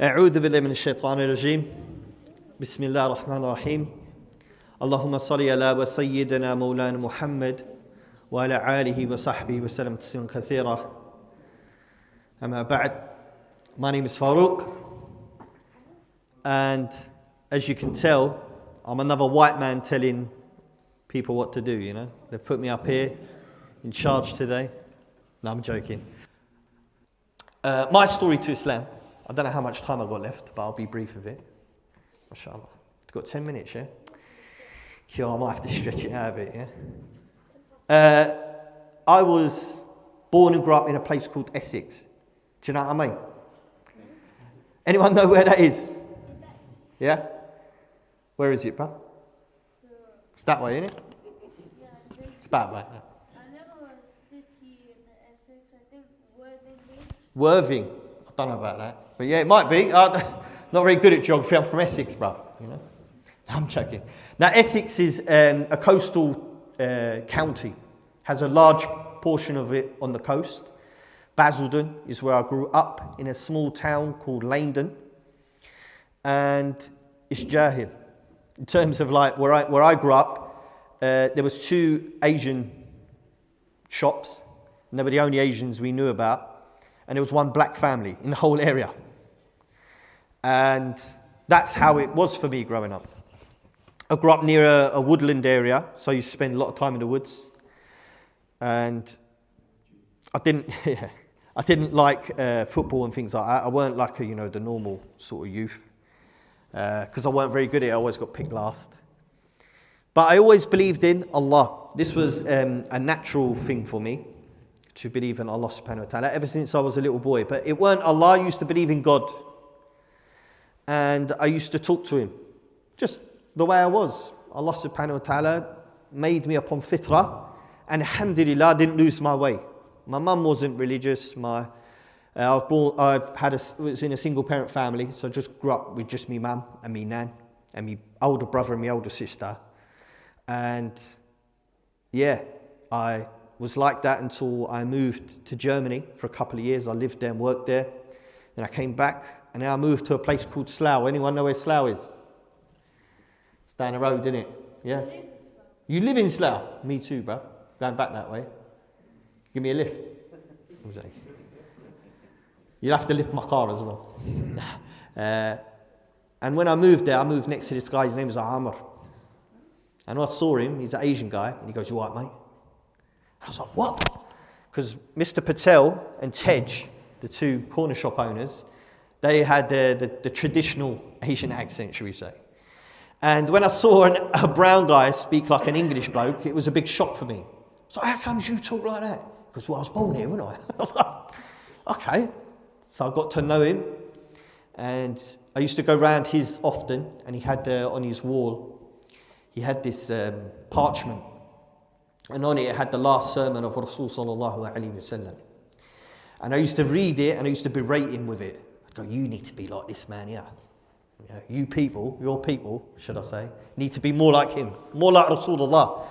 أعوذ بالله من الشيطان الرجيم بسم الله الرحمن الرحيم اللهم صل على سيدنا مولانا محمد وعلى آله وصحبه وسلم تسليما كثيرا أما بعد. My name is Farouk, and as you can tell, I'm another white man telling people what to do, you know. They've put me up here in charge today. No, I'm joking. My story to Islam. I don't know how much time I've got left, but I'll be brief with it. MashaAllah. I've got 10 minutes, yeah? I might have to stretch it out a bit, yeah? I was born and grew up in a place called Essex. Do you know what I mean? Anyone know where that is? Yeah? Where is it, bro? It's that way, isn't it? It's about that way. I know a city in Essex, I think Worthing. Worthing. I don't know about that. But yeah, it might be. Not very good at geography. I'm from Essex, bro. You know? I'm joking. Now, Essex is a coastal county. Has a large portion of it on the coast. Basildon is where I grew up, in a small town called Leyden. And it's Jahil. In terms of like where I grew up, there was 2 Asian shops, and they were the only Asians we knew about. And there was 1 black family in the whole area. And that's how it was for me growing up. I grew up near a woodland area, so I used to spend a lot of time in the woods. And I didn't like football and things like that. I weren't like the normal sort of youth. Because I weren't very good at it, I always got picked last. But I always believed in Allah. This was a natural thing for me, to believe in Allah subhanahu wa ta'ala, ever since I was a little boy. But it weren't Allah. I used to believe in God. And I used to talk to Him, just the way I was. Allah subhanahu wa ta'ala made me upon fitrah, and alhamdulillah, I didn't lose my way. My mum wasn't religious. I was in a single parent family, so I just grew up with just me mum and me nan and me older brother and me older sister. And yeah, I was like that until I moved to Germany for a couple of years. I lived there and worked there. Then I came back, and then I moved to a place called Slough. Anyone know where Slough is? It's down the road, isn't it? Yeah. You live in Slough? Me too, bro. Going back that way. Give me a lift. You'll have to lift my car as well. And when I moved there, I moved next to this guy. His name was Amr. And I saw him. He's an Asian guy. And he goes, "You all right, mate?" And I was like, "What?" Because Mr. Patel and Tej, the 2 corner shop owners, they had the traditional Asian accent, shall we say. And when I saw a brown guy speak like an English bloke, it was a big shock for me. So how comes you talk like that? Because I was born here, wasn't I? I was like, okay. So I got to know him, and I used to go round his often, and he had on his wall, he had this parchment, and on it had the last sermon of Rasul sallallahu alaihi wasallam. And I used to read it, and I used to berate him with it. I'd go, "You need to be like this man here. You people, your people, should I say, need to be more like him, more like Rasulullah."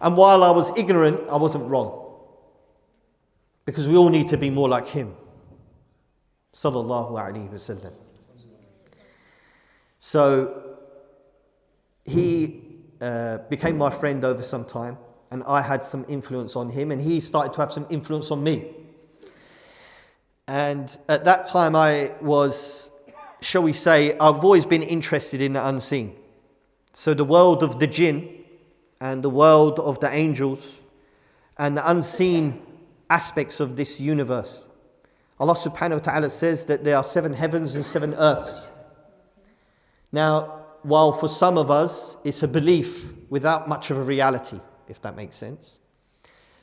And while I was ignorant, I wasn't wrong. Because we all need to be more like him. Sallallahu alaihi wasallam. So he became my friend over some time, and I had some influence on him, and he started to have some influence on me. And at that time I was, shall we say, I've always been interested in the unseen. So the world of the jinn and the world of the angels and the unseen aspects of this universe. Allah subhanahu wa ta'ala says that there are 7 heavens and 7 earths. Now, while for some of us it's a belief without much of a reality, if that makes sense,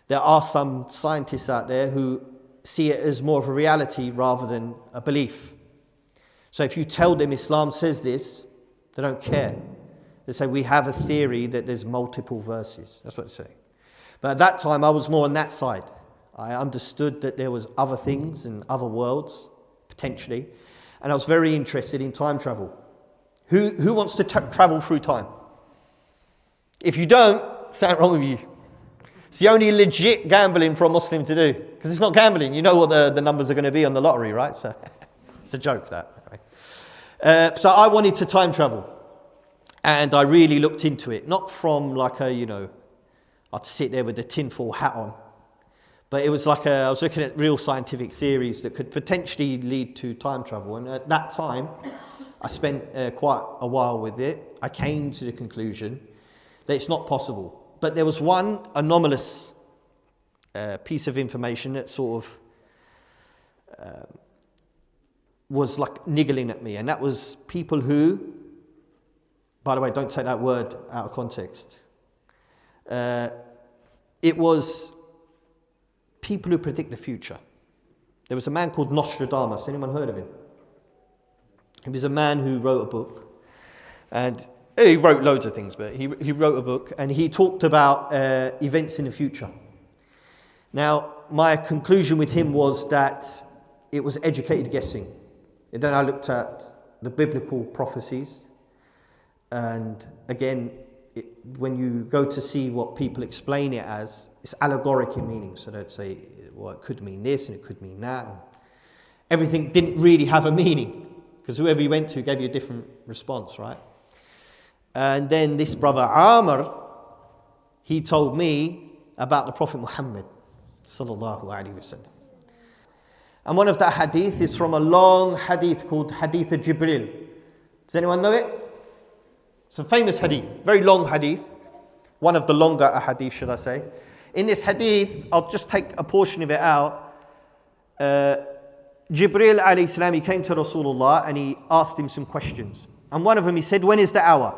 there are some scientists out there who see it as more of a reality rather than a belief. So if you tell them Islam says this, they don't care. They say, "We have a theory that there's multiple verses." That's what they say. But at that time I was more on that side. I understood that there was other things and other worlds, potentially. And I was very interested in time travel. Who wants to travel through time? If you don't, something wrong with you. It's the only legit gambling for a Muslim to do. Because it's not gambling. You know what the numbers are going to be on the lottery, right? So It's a joke, that. Okay. So I wanted to time travel. And I really looked into it. Not from like a, I'd sit there with the tinfoil hat on. But it was like I was looking at real scientific theories that could potentially lead to time travel. And at that time, I spent quite a while with it. I came to the conclusion that it's not possible. But there was one anomalous piece of information that sort of was like niggling at me. And that was people who, by the way, don't take that word out of context. It was people who predict the future. There was a man called Nostradamus. Anyone heard of him? He was a man who wrote a book. And he wrote loads of things, but he wrote a book and he talked about events in the future. Now, my conclusion with him was that it was educated guessing. And then I looked at the biblical prophecies. And again, when you go to see what people explain it as, it's allegoric in meaning. So they'd say, well, it could mean this and it could mean that. And everything didn't really have a meaning because whoever you went to gave you a different response, right? And then this brother Amr, he told me about the Prophet Muhammad sallallahu alaihi wasallam. And one of the hadith is from a long hadith called Hadith of Jibril. Does anyone know it? It's a famous hadith, very long hadith. One of the longer hadith, should I say. In this hadith, I'll just take a portion of it out. Jibril alayhi salam, he came to Rasulullah and he asked him some questions. And one of them, he said, when is the hour?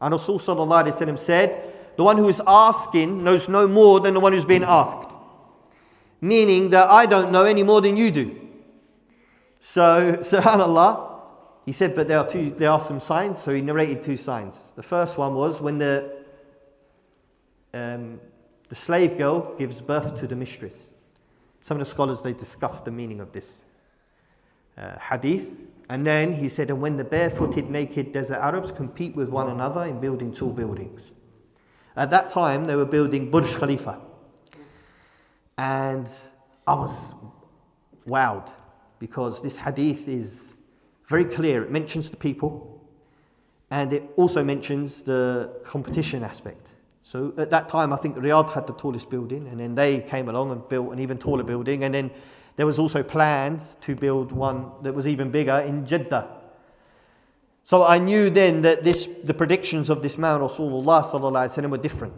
And Rasul sallallahu alayhi wasallam said, the one who is asking knows no more than the one who's being asked. Meaning that I don't know any more than you do. So, subhanAllah, he said, but there are some signs. So he narrated two signs. The first one was when the slave girl gives birth to the mistress. Some of the scholars, they discuss the meaning of this hadith. And then he said, and when the barefooted, naked desert Arabs compete with one another in building tall buildings. At that time, they were building Burj Khalifa. And I was wowed because this hadith is very clear. It mentions the people and it also mentions the competition aspect. So at that time, I think Riyadh had the tallest building and then they came along and built an even taller building. And then there was also plans to build one that was even bigger in Jeddah. So I knew then that the predictions of this man, Rasulullah sallallahu alaihi wasallam, were different.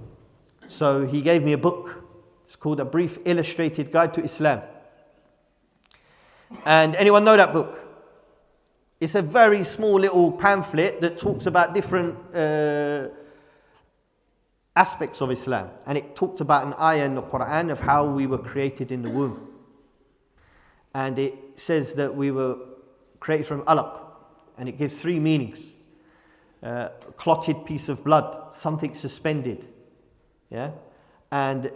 So he gave me a book. It's called A Brief Illustrated Guide to Islam. And anyone know that book? It's a very small little pamphlet that talks about different aspects of Islam. And it talked about an ayah in the Quran of how we were created in the womb. And it says that we were created from alaq. And it gives three meanings. A clotted piece of blood, something suspended. Yeah? And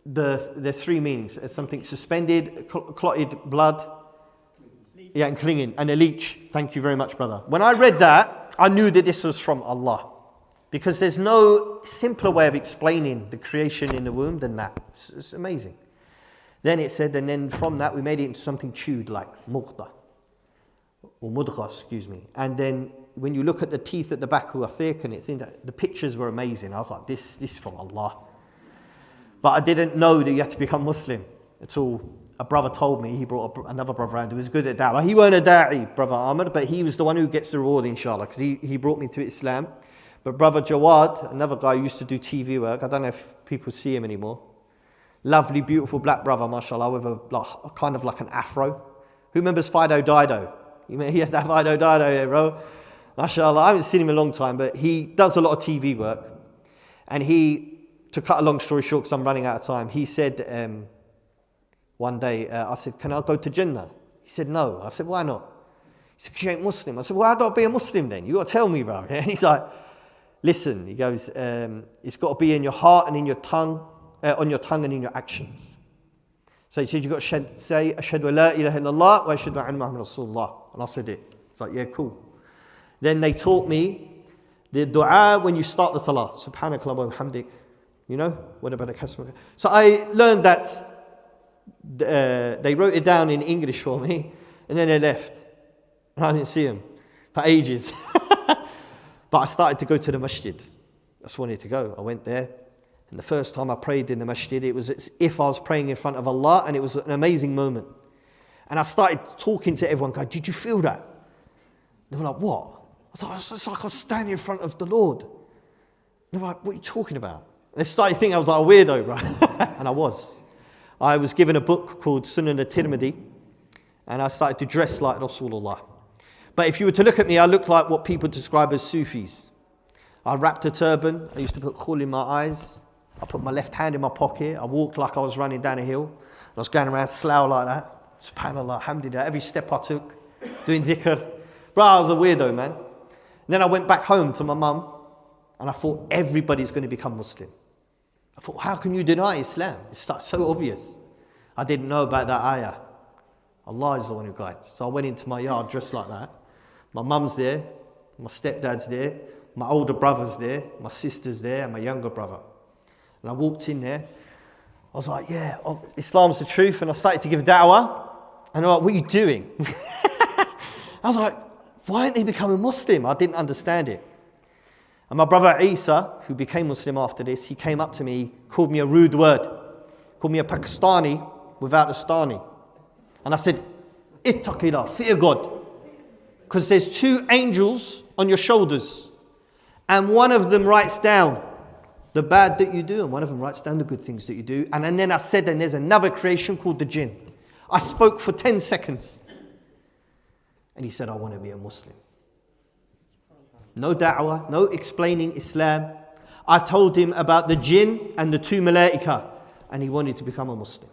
there's three meanings. Something suspended, clotted blood, and clinging, and a leech. Thank you very much, brother. When I read that, I knew that this was from Allah. Because there's no simpler way of explaining the creation in the womb than that. It's amazing. Then it said, and then from that we made it into something chewed like mughda. Or mudgha, excuse me. And then when you look at the teeth at the back who are thick and the pictures were amazing. I was like, this is from Allah. But I didn't know that you had to become Muslim until a brother told me. He brought another brother around who was good at dawah. He weren't a da'i, brother Amr, but he was the one who gets the reward, inshallah, because he brought me to Islam. But brother Jawad, another guy who used to do TV work, I don't know if people see him anymore. Lovely, beautiful black brother, mashallah, with a kind of like an afro. Who remembers Fido Dido? He has that Fido Dido here, bro. Mashallah, I haven't seen him in a long time, but he does a lot of TV work. And to cut a long story short, because I'm running out of time, he said one day, I said, can I go to Jannah? He said, no. I said, why not? He said, because you ain't Muslim. I said, well, how do I be a Muslim then? You got to tell me, bro. And he's like, listen, he goes, it's got to be in your heart and in your tongue, on your tongue and in your actions. So he said, you've got to say, Ashhadu la ilaha illallah wa ashhadu anna Muhammad Rasulullah. And I said it. It's like, yeah, cool. Then they taught me the dua when you start the salah. Subhanakallah wa bihamdik. You know? What about the customer? So I learned that they wrote it down in English for me, and then they left. And I didn't see them for ages. But I started to go to the masjid. I just wanted to go. I went there. And the first time I prayed in the masjid, it was as if I was praying in front of Allah, and it was an amazing moment. And I started talking to everyone, going, did you feel that? They were like, what? I was like, it's like I was standing in front of the Lord. They were like, what are you talking about? And they started thinking I was like a weirdo, right? And I was. I was given a book called Sunan al-Tirmidhi, and I started to dress like Rasulullah. But if you were to look at me, I looked like what people describe as Sufis. I wrapped a turban. I used to put khul in my eyes. I put my left hand in my pocket. I walked like I was running down a hill. I was going around slow like that. SubhanAllah, alhamdulillah. Every step I took, doing dhikr. Bro, I was a weirdo, man. And then I went back home to my mum, and I thought everybody's going to become Muslim. I thought, how can you deny Islam? It's so obvious. I didn't know about that ayah. Allah is the one who guides. So I went into my yard dressed like that. My mum's there, my stepdad's there, my older brother's there, my sister's there, and my younger brother. And I walked in there. I was like, yeah, Islam's the truth. And I started to give da'wah. And they're like, what are you doing? I was like, why aren't they becoming Muslim? I didn't understand it. And my brother Isa, who became Muslim after this, he came up to me, he called me a rude word. Called me a Pakistani without a stani. And I said, ittaqillah, fear God. Because there's two angels on your shoulders. And one of them writes down the bad that you do, and one of them writes down the good things that you do. And then I said, and there's another creation called the jinn. I spoke for 10 seconds. And he said, I want to be a Muslim. No da'wah, no explaining Islam. I told him about the jinn and the two malaika, and he wanted to become a Muslim.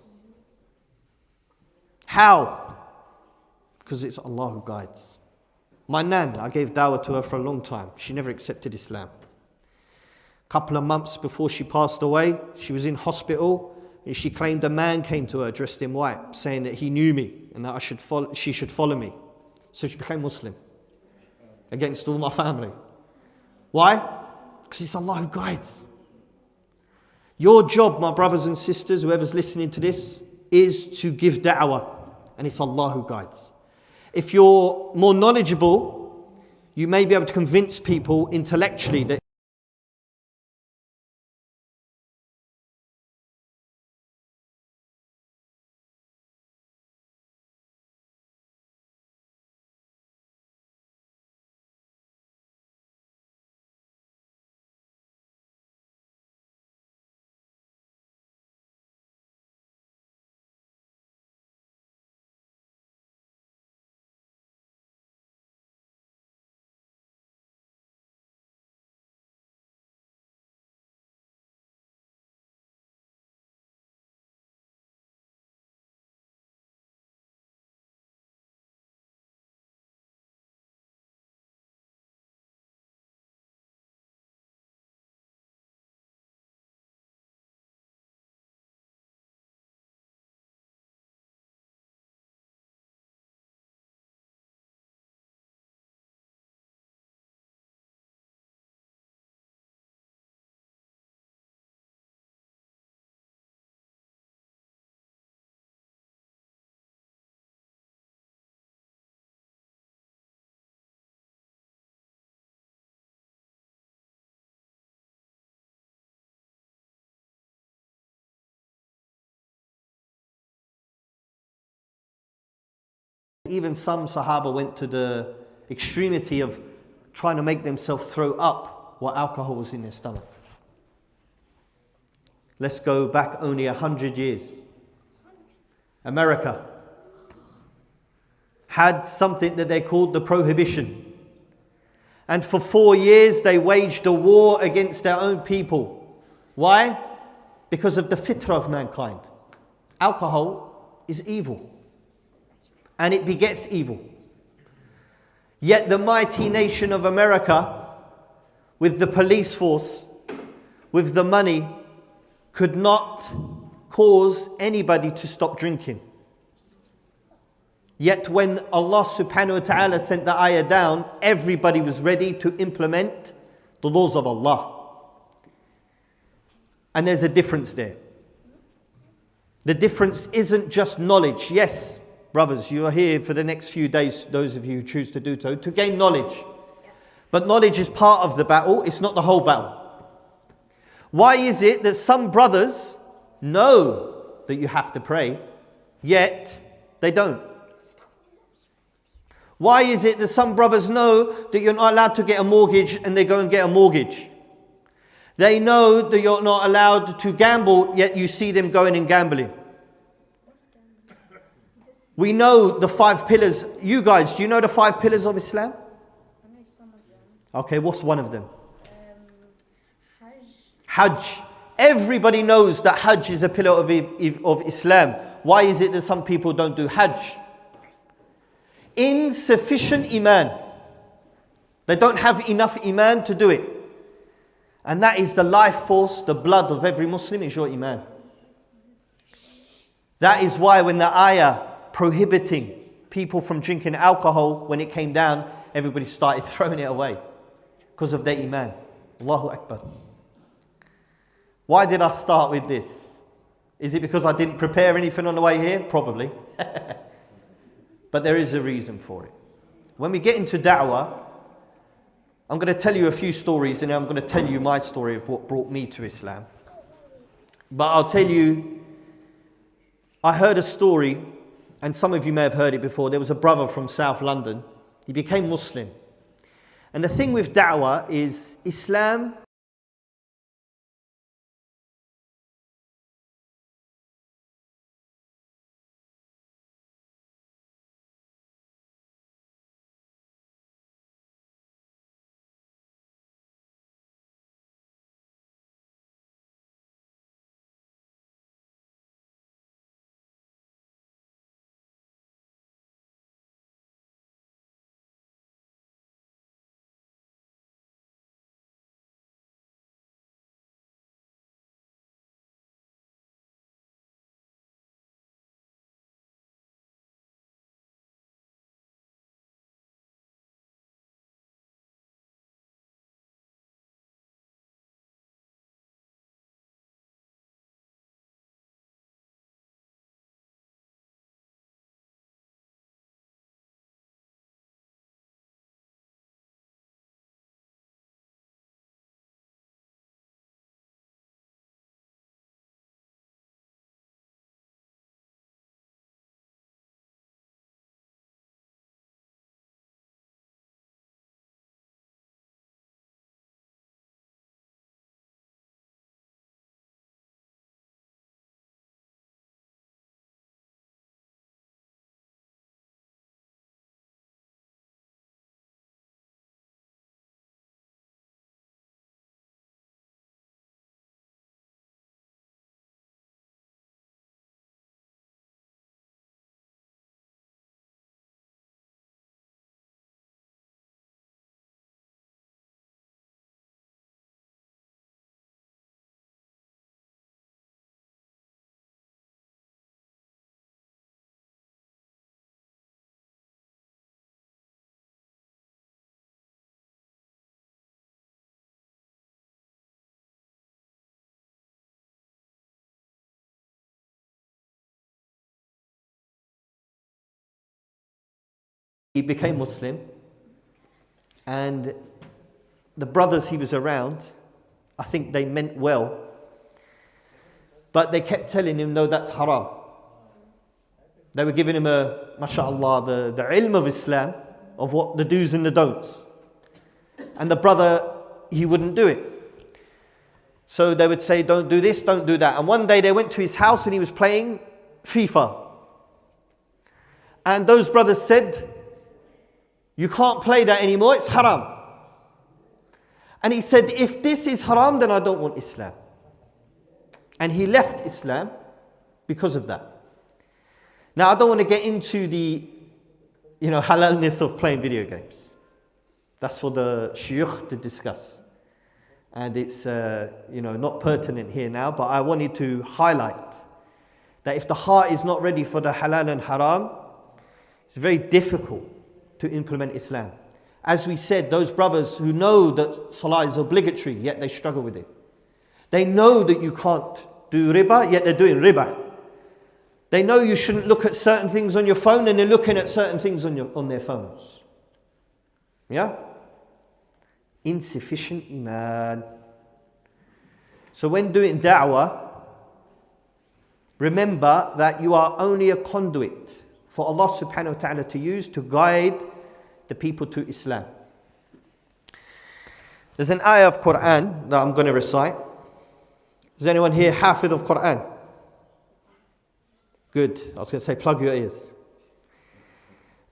How? Because it's Allah who guides. My nan, I gave dawah to her for a long time. She never accepted Islam. A couple of months before she passed away, she was in hospital, and she claimed a man came to her dressed in white, saying that he knew me and that she should follow me. So she became Muslim against all my family. Why? Because it's Allah who guides. Your job, my brothers and sisters, whoever's listening to this, is to give da'wah, and it's Allah who guides. If you're more knowledgeable, you may be able to convince people intellectually that even some Sahaba went to the extremity of trying to make themselves throw up what alcohol was in their stomach. Let's go back only 100 years. America had something that they called the prohibition. And for 4 years they waged a war against their own people. Why? Because of the fitrah of mankind. Alcohol is evil. And it begets evil. Yet the mighty nation of America, with the police force, with the money, could not cause anybody to stop drinking. Yet when Allah subhanahu wa ta'ala sent the ayah down, everybody was ready to implement the laws of Allah. And there's a difference there. The difference isn't just knowledge. Yes, brothers, you are here for the next few days, those of you who choose to do so, to gain knowledge. But knowledge is part of the battle, it's not the whole battle. Why is it that some brothers know that you have to pray, yet they don't? Why is it that some brothers know that you're not allowed to get a mortgage and they go and get a mortgage? They know that you're not allowed to gamble, yet you see them going and gambling. We know the 5 pillars. You guys, do you know the 5 pillars of Islam? I know some of them. Okay, what's one of them? Hajj. Hajj. Everybody knows that Hajj is a pillar of Islam. Why is it that some people don't do Hajj? Insufficient iman. They don't have enough iman to do it. And that is the life force, the blood of every Muslim is your iman. That is why when the ayah prohibiting people from drinking alcohol, when it came down, everybody started throwing it away because of their iman. Allahu Akbar. Why did I start with this? Is it because I didn't prepare anything on the way here? Probably. But there is a reason for it. When we get into da'wah, I'm going to tell you a few stories and then I'm going to tell you my story of what brought me to Islam. But I'll tell you, I heard a story, and some of you may have heard it before. There was a brother from South London. He became Muslim. And the thing with da'wah is Islam he became Muslim, and the brothers he was around, I think they meant well, but they kept telling him, no, that's haram. They were giving him mashallah, the ilm of Islam, of what the do's and the don'ts. And the brother, he wouldn't do it. So they would say, don't do this, don't do that. And one day they went to his house and he was playing FIFA. And those brothers said, you can't play that anymore, it's haram. And he said, if this is haram, then I don't want Islam. And he left Islam because of that. Now, I don't want to get into the, halalness of playing video games. That's for the shuyukh to discuss. And it's, not pertinent here now, but I wanted to highlight that if the heart is not ready for the halal and haram, it's very difficult to implement Islam. As we said, those brothers who know that salah is obligatory, yet they struggle with it. They know that you can't do riba, yet they're doing riba. They know you shouldn't look at certain things on your phone, and they're looking at certain things on their phones. Yeah? Insufficient iman. So when doing da'wah, remember that you are only a conduit for Allah subhanahu wa ta'ala to use to guide the people to Islam. There's an ayah of Quran that I'm going to recite. Is anyone here hafid of Quran? Good. I was going to say, plug your ears.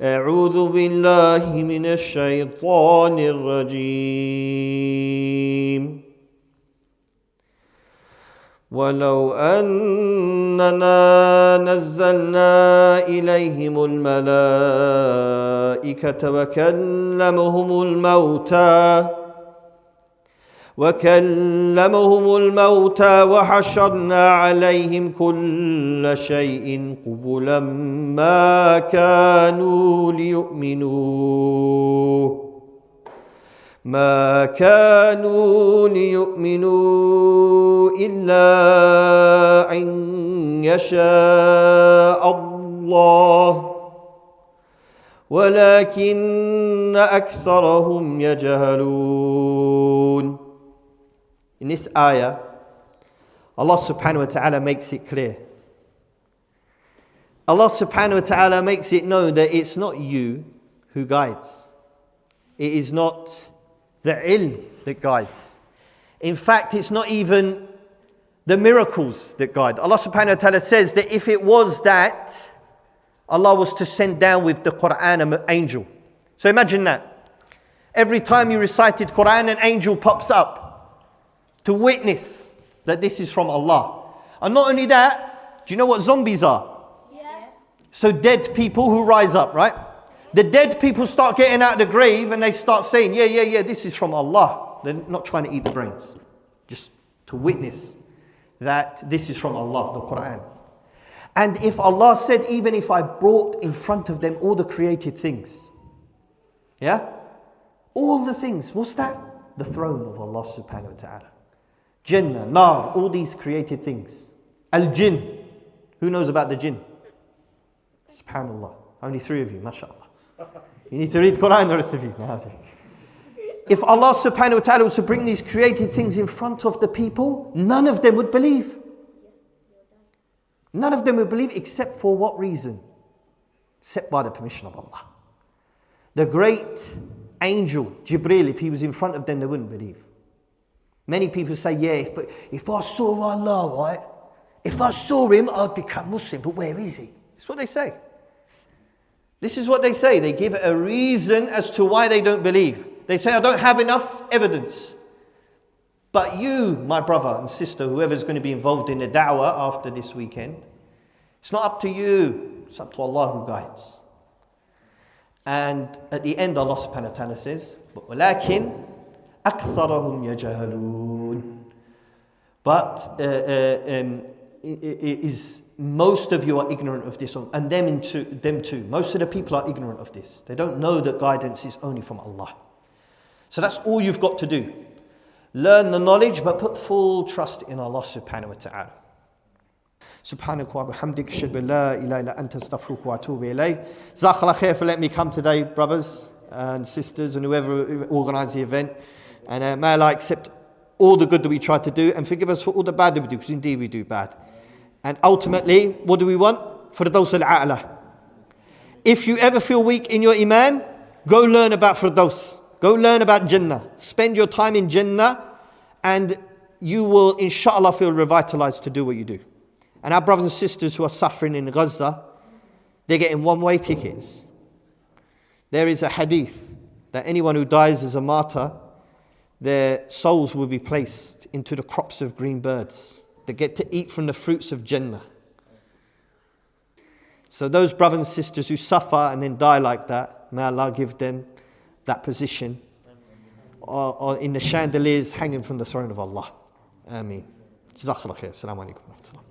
أعوذ بالله من الشيطان الرجيم ولو أننا نزلنا إليهم الملائكة وكلمهم الموتى وحشرنا عليهم كل شيء قبلا ما كانوا ليؤمنوا إلا أن يشاء الله ولكن أكثرهم يجهلون. In this ayah, Allah subhanahu wa ta'ala makes it clear. Allah subhanahu wa ta'ala makes it known that it's not you who guides. It is not the ilm that guides. In fact, it's not even the miracles that guide. Allah subhanahu wa ta'ala says that if it was that, Allah was to send down with the Quran an angel. So imagine that. Every time you recited Quran, an angel pops up to witness that this is from Allah. And not only that, do you know what zombies are? Yeah. So dead people who rise up, right? The dead people start getting out of the grave and they start saying, yeah, this is from Allah. They're not trying to eat the brains. Just to witness that this is from Allah, the Quran. And if Allah said, even if I brought in front of them all the created things, yeah? All the things, what's that? The throne of Allah subhanahu wa ta'ala. Jannah, nar, all these created things. Al-jinn. Who knows about the jinn? Subhanallah. Only 3 of you, mashallah. You need to read Quran, the rest of you. If Allah subhanahu wa ta'ala was to bring these created things in front of the people, none of them would believe. None of them would believe, except for what reason? Except by the permission of Allah. The great angel, Jibreel, if he was in front of them, they wouldn't believe. Many people say, yeah, if I saw Allah, right? If I saw him, I'd become Muslim. But where is he? That's what they say. This is what they say. They give a reason as to why they don't believe. They say, I don't have enough evidence. But you, my brother and sister, whoever's going to be involved in the da'wah after this weekend, it's not up to you. It's up to Allah who guides. And at the end, Allah subhanahu wa ta'ala says, وَلَكِنْ أَكْثَرَهُمْ يَجَهَلُونَ. But most of you are ignorant of this, and them too. Most of the people are ignorant of this. They don't know that guidance is only from Allah. So that's all you've got to do. Learn the knowledge, but put full trust in Allah subhanahu wa ta'ala. Subhanaka wa bihamdik, ashhadu an la ilaha illa anta, astaghfiruka wa atubu ilayk. Jazakallah khair for letting me come today, brothers and sisters and whoever organised the event. And may Allah accept all the good that we try to do and forgive us for all the bad that we do, because indeed we do bad. And ultimately, what do we want? Firdaus al-A'la. If you ever feel weak in your iman, go learn about Firdaus. Go learn about Jannah. Spend your time in Jannah and you will inshallah feel revitalized to do what you do. And our brothers and sisters who are suffering in Gaza, they're getting one-way tickets. There is a hadith that anyone who dies as a martyr, their souls will be placed into the crops of green birds. They get to eat from the fruits of Jannah. So those brothers and sisters who suffer and then die like that, may Allah give them that position or in the chandeliers hanging from the throne of Allah. Ameen. Jazakallah khair. Assalamu alaikum wa rahmatullah.